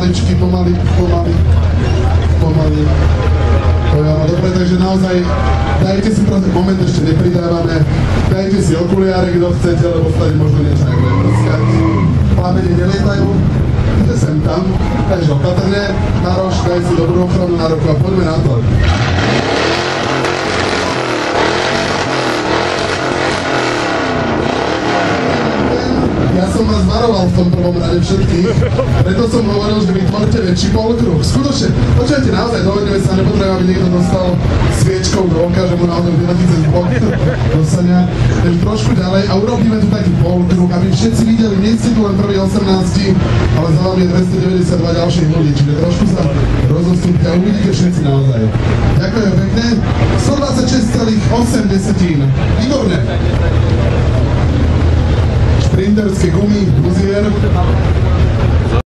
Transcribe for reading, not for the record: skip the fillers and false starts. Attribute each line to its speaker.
Speaker 1: pomaličky, pomaly. Dobre, takže naozaj dajte si prosím, moment ešte nepridávame, dajte si okuliare, kto chcete, lebo stane možno niečo nebude prskať. Plamene nelietajú, ide sem tam, takže opatrne, Maroš, daj si dobrú ochranu na ruku a poďme na to. Ja som vás varoval v tom prvom rade všetkých, preto som hovoril, že vytvorte väčší polkruh. Skutočne, počujete, naozaj dovedeme sa, nepotrebujem, aby niekto dostal sviečkou do oka, že mu naozaj vyletí cez bok do sania. Takže trošku ďalej a urobíme tu taký polkruh, aby všetci videli, nie ste tu len prvý 18, ale za vami je 292 ďalších ľudí, čiže trošku sa rozostúpte a uvidíte všetci naozaj. Ďakujem pekne. 126,8. Výborne. Sprinterské gumy, Uzier.